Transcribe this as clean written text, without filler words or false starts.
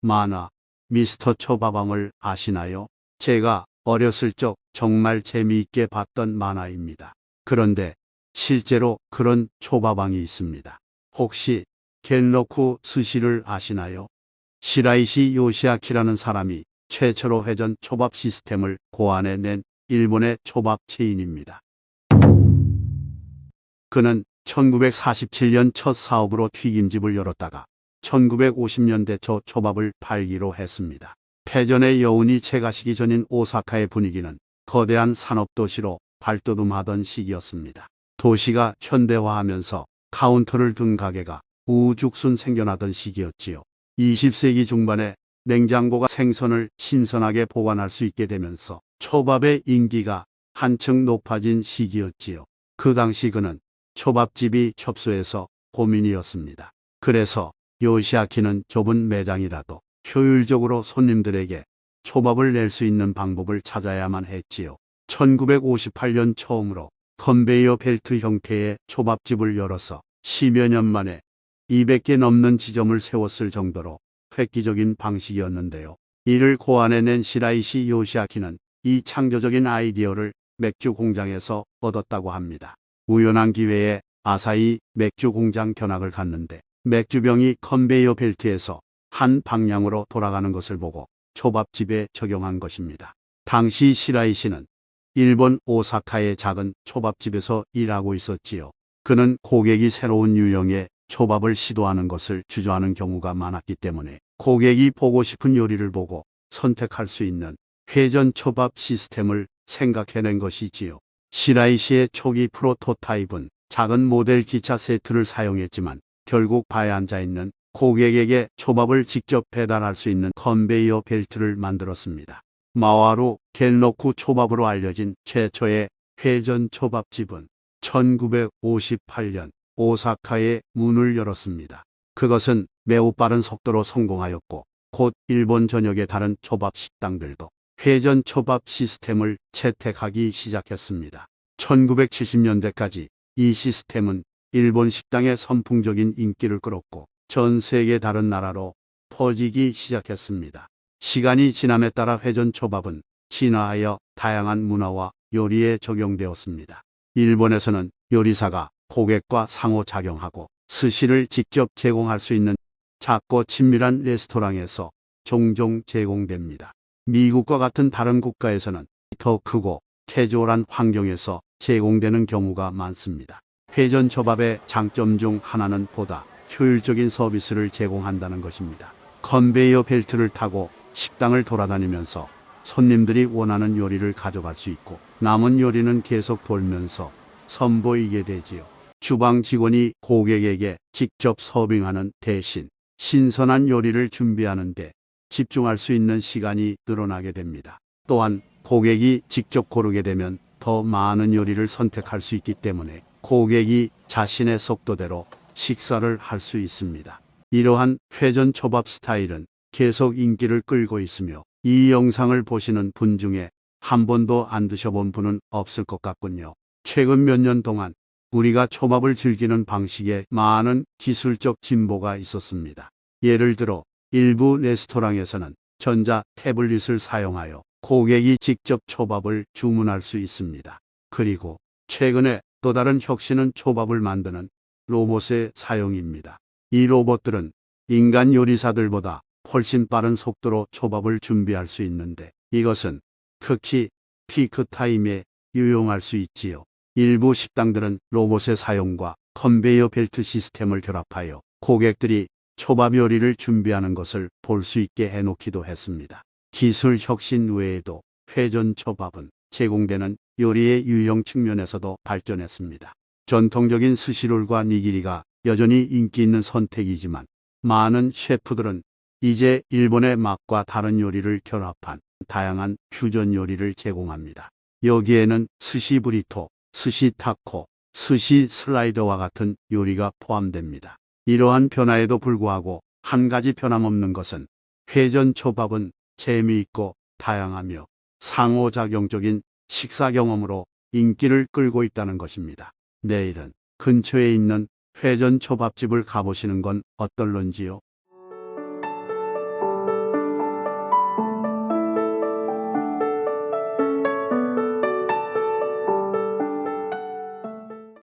만화 미스터 초밥왕을 아시나요? 제가 어렸을 적 정말 재미있게 봤던 만화입니다. 그런데 실제로 그런 초밥왕이 있습니다. 혹시 겐로쿠 스시를 아시나요? 시라이시 요시아키라는 사람이 최초로 회전 초밥 시스템을 고안해낸 일본의 초밥 체인입니다. 그는 1947년 첫 사업으로 튀김집을 열었다가 1950년대 초 초밥을 팔기로 했습니다. 패전의 여운이 채가시기 전인 오사카의 분위기는 거대한 산업도시로 발돋움하던 시기였습니다. 도시가 현대화하면서 카운터를 둔 가게가 우후죽순 생겨나던 시기였지요. 20세기 중반에 냉장고가 생선을 신선하게 보관할 수 있게 되면서 초밥의 인기가 한층 높아진 시기였지요. 그 당시 그는 초밥집이 협소해서 고민이었습니다. 그래서 요시아키는 좁은 매장이라도 효율적으로 손님들에게 초밥을 낼 수 있는 방법을 찾아야만 했지요. 1958년 처음으로 컨베이어 벨트 형태의 초밥집을 열어서 10여 년 만에 200개 넘는 지점을 세웠을 정도로 획기적인 방식이었는데요. 이를 고안해낸 시라이시 요시아키는 이 창조적인 아이디어를 맥주 공장에서 얻었다고 합니다. 우연한 기회에 아사히 맥주 공장 견학을 갔는데 맥주병이 컨베이어 벨트에서 한 방향으로 돌아가는 것을 보고 초밥집에 적용한 것입니다. 당시 시라이시는 일본 오사카의 작은 초밥집에서 일하고 있었지요. 그는 고객이 새로운 유형의 초밥을 시도하는 것을 주저하는 경우가 많았기 때문에 고객이 보고 싶은 요리를 보고 선택할 수 있는 회전 초밥 시스템을 생각해낸 것이지요. 시라이시의 초기 프로토타입은 작은 모델 기차 세트를 사용했지만 결국 바에 앉아있는 고객에게 초밥을 직접 배달할 수 있는 컨베이어 벨트를 만들었습니다. 마와루 겐로쿠 초밥으로 알려진 최초의 회전 초밥집은 1958년 오사카에 문을 열었습니다. 그것은 매우 빠른 속도로 성공하였고 곧 일본 전역의 다른 초밥 식당들도 회전 초밥 시스템을 채택하기 시작했습니다. 1970년대까지 이 시스템은 일본 식당의 선풍적인 인기를 끌었고 전 세계 다른 나라로 퍼지기 시작했습니다. 시간이 지남에 따라 회전 초밥은 진화하여 다양한 문화와 요리에 적용되었습니다. 일본에서는 요리사가 고객과 상호작용하고 스시를 직접 제공할 수 있는 작고 친밀한 레스토랑에서 종종 제공됩니다. 미국과 같은 다른 국가에서는 더 크고 캐주얼한 환경에서 제공되는 경우가 많습니다. 회전 초밥의 장점 중 하나는 보다 효율적인 서비스를 제공한다는 것입니다. 컨베이어 벨트를 타고 식당을 돌아다니면서 손님들이 원하는 요리를 가져갈 수 있고 남은 요리는 계속 돌면서 선보이게 되지요. 주방 직원이 고객에게 직접 서빙하는 대신 신선한 요리를 준비하는 데 집중할 수 있는 시간이 늘어나게 됩니다. 또한 고객이 직접 고르게 되면 더 많은 요리를 선택할 수 있기 때문에 고객이 자신의 속도대로 식사를 할 수 있습니다. 이러한 회전 초밥 스타일은 계속 인기를 끌고 있으며 이 영상을 보시는 분 중에 한 번도 안 드셔본 분은 없을 것 같군요. 최근 몇 년 동안 우리가 초밥을 즐기는 방식에 많은 기술적 진보가 있었습니다. 예를 들어 일부 레스토랑에서는 전자 태블릿을 사용하여 고객이 직접 초밥을 주문할 수 있습니다. 그리고 최근에 또 다른 혁신은 초밥을 만드는 로봇의 사용입니다. 이 로봇들은 인간 요리사들보다 훨씬 빠른 속도로 초밥을 준비할 수 있는데 이것은 특히 피크 타임에 유용할 수 있지요. 일부 식당들은 로봇의 사용과 컨베이어 벨트 시스템을 결합하여 고객들이 초밥 요리를 준비하는 것을 볼 수 있게 해놓기도 했습니다. 기술 혁신 외에도 회전 초밥은 제공되는 요리의 유형 측면에서도 발전했습니다. 전통적인 스시롤과 니기리가 여전히 인기 있는 선택이지만 많은 셰프들은 이제 일본의 맛과 다른 요리를 결합한 다양한 퓨전 요리를 제공합니다. 여기에는 스시 브리토, 스시 타코, 스시 슬라이더와 같은 요리가 포함됩니다. 이러한 변화에도 불구하고 한 가지 변함없는 것은 회전 초밥은 재미있고 다양하며 상호작용적인 식사 경험으로 인기를 끌고 있다는 것입니다. 내일은 근처에 있는 회전 초밥집을 가보시는 건 어떨런지요?